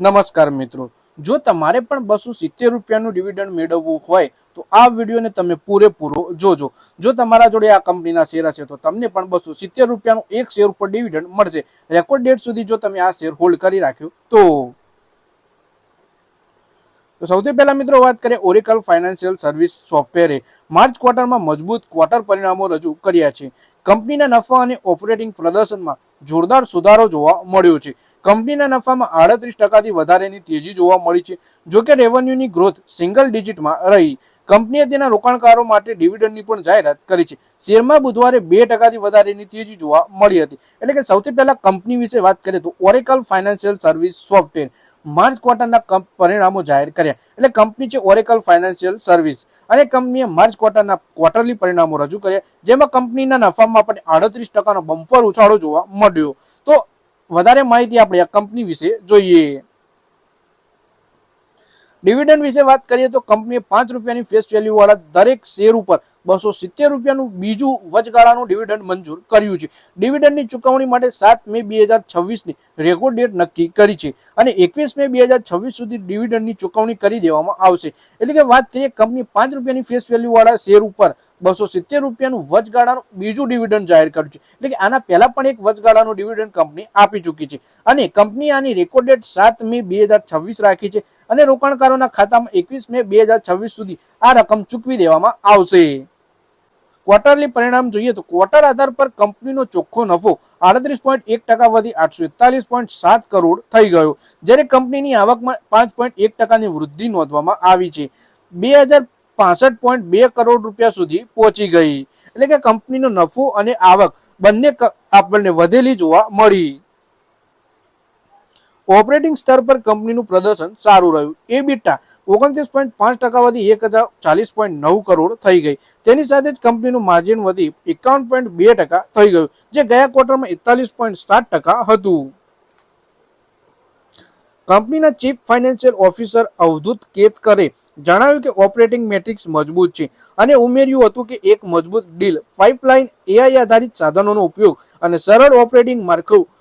નમસ્કાર મિત્રો, જો તમારે પણ 270 રૂપિયાનું ડિવિડન્ડ મેળવવું હોય તો આ વિડીયોને તમે પૂરેપૂરો જોજો. જો તમારા જોડે આ કંપનીના શેર હશે તો તમને પણ 270 રૂપિયાનું એક શેર ઉપર ડિવિડન્ડ મળશે. રેકોર્ડ ડેટ સુધી જો તમે આ શેર હોલ્ડ કરી રાખ્યો તો સૌથી પહેલા મિત્રો વાત કરીએ, ઓરેકલ ફાઇનાન્શિયલ સર્વિસ સોફ્ટવેરે માર્ચ ક્વાર્ટરમાં મજબૂત ક્વાર્ટર પરિણામો રજૂ કર્યા છે. કંપનીના નફા અને ઓપરેટિંગ પ્રદર્શનમાં જોરદાર સુધારો જોવા મળ્યો છે. કંપનીના નફામાં 38% વધારેની તેજી જોવા મળી છે. જોકે રેવન્યુની ગ્રોથ સિંગલ ડિજિટમાં રહી. કંપનીએ તેના રોકાણકારો માટે ડિવિડન્ડની પણ જાહેરાત કરી છે. શેરમાં બુધવારે 2% વધારેની તેજી જોવા મળી હતી. એટલે કે સૌથી પહેલા કંપની વિશે વાત કરીએ તો Oracle financial service software March ક્વાર્ટરના પરિણામો જાહેર કર્યા. એટલે કંપની છે ઓરેકલ ફાઇનાન્શિયલ સર્વિસ, અને કંપનીએ માર્ચ ક્વાર્ટરના ક્વાર્ટરલી પરિણામો રજૂ કર્યા, જેમાં કંપનીના નફામાં પણ 38%નો બમ્પર ઉછાળો જોવા મળ્યો. તો વધારે માહિતી આપણે આ કંપની વિશે જોઈએ. ડિવિડન્ડ વિશે વાત કરીએ તો કંપનીએ 5 રૂપિયાની ફેસ વેલ્યુ વાળા દરેક શેર ઉપર 270 રૂપિયાનું બીજું વચગાળાનું ડિવિડન્ડ મંજૂર કર્યું છે. ડિવિડન્ડની ચુકવણી માટે 7 મે 2026ની રેકોર્ડ ડેટ નક્કી કરી છે અને 21 મે 2026 સુધી ડિવિડન્ડની ચુકવણી કરી દેવામાં આવશે. એટલે કે વાત કરીએ, કંપની 5 રૂપિયાની ફેસ વેલ્યુ વાળા શેર ઉપર 270 રૂપિયાનું વચગાળાનું બીજું ડિવિડન્ડ જાહેર કર્યું છે. એટલે કે આના પહેલા પણ એક વચગાળાનું ડિવિડન્ડ કંપની આપી ચૂકી છે અને કંપની આની રેકોર્ડ ડેટ 7 મે 2026 રાખી છે અને રોકાણકારોના ખાતામાં 21 મે 2026 સુધી આ રકમ ચૂકવી દેવામાં આવશે. ક્વાર્ટરલી પરિણામ જોઈએ તો ક્વાર્ટર આધાર પર કંપનીનો ચોખ્ખો નફો 38.1% વધી 841.7 કરોડ થઈ ગયો, જ્યારે કંપનીની આવકમાં 5.1%ની વૃદ્ધિ નોંધવામાં આવી છે. 2065.2 કરોડ રૂપિયા સુધી પહોંચી ગઈ. એટલે કે કંપનીનો નફો અને આવક બંને આપણને વધેલી જોવા મળી. ઓપરેટિંગ સ્તર પર કંપનીનું પ્રદર્શન સારું રહ્યું. એબિટા 29.5% વધી 1040.9 કરોડ થઈ ગઈ. તેની સાથે જ કંપનીનું માર્જિન વધી 51.2% થઈ ગયું, જે ગયા ક્વાર્ટરમાં 41.7% હતું. કંપનીના ચીફ ફાઇનાન્શિયલ ઓફિસર અવધૂત કેતકરે જણાવ્યું કે ઓપરેટિંગ મેટ્રિક્સ મજબૂત છે અને ઉમેર્યું હતું કે એક મજબૂત ડીલ પાઇપલાઇન, એઆઈ આધારિત સાધનોનો ઉપયોગ અને સરળ ઓપરેટિંગ માળખું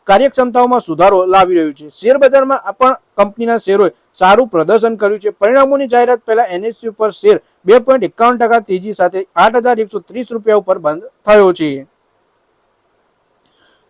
કાર્યક્ષમતાઓમાં સુધારો લાવી રહ્યું છે. શેર બજારમાં પણ કંપનીના શેરોએ સારું પ્રદર્શન કર્યું છે. પરિણામોની જાહેરાત પહેલા એનએસસી પર શેર 2.51% તેજી સાથે 8,130 રૂપિયા ઉપર બંધ થયો છે.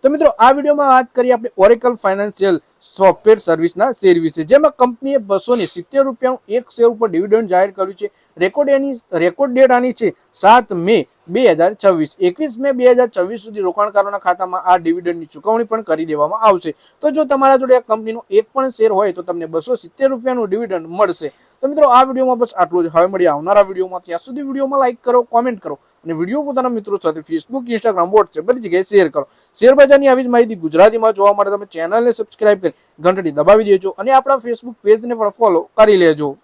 તો મિત્રો, આ વિડીયોમાં વાત કરીએ આપણે ઓરેકલ ફાઇનાન્શિયલ સોફ્ટવેર સર્વિસના શેર વિશે, જેમાં કંપનીએ 270 રૂપિયાનું એક શેર ઉપર ડિવિડન્ડ જાહેર કર્યું છે. રેકોર્ડ ડેટ આની છે 7 મે 2026. 21 મે 2026 સુધી રોકાણકારોના ખાતામાં આ ડિવિડન્ડની ચુકવણી પણ કરી દેવામાં આવશે. તો જો તમારા જોડે આ કંપનીનો એક પણ શેર હોય તો તમને 270 રૂપિયાનું ડિવિડન્ડ મળશે. તો મિત્રો, આ વિડીયોમાં બસ આટલું જ. હવે મળીએ આવનારા વિડીયોમાં. ત્યાં સુધી વિડીયોમાં લાઈક કરો, કોમેન્ટ કરો અને વિડીયો પોતાના મિત્રો સાથે ફેસબુક, ઇન્સ્ટાગ્રામ, વોટ્સએપ બધી જગ્યાએ શેર કરો. શેર બજારની આવી જ માહિતી ગુજરાતીમાં જોવા માટે તમે ચેનલને સબસ્ક્રાઇબ કરી ઘંટડી દબાવી દેજો અને આપણા ફેસબુક પેજને પણ ફોલો કરી લેજો.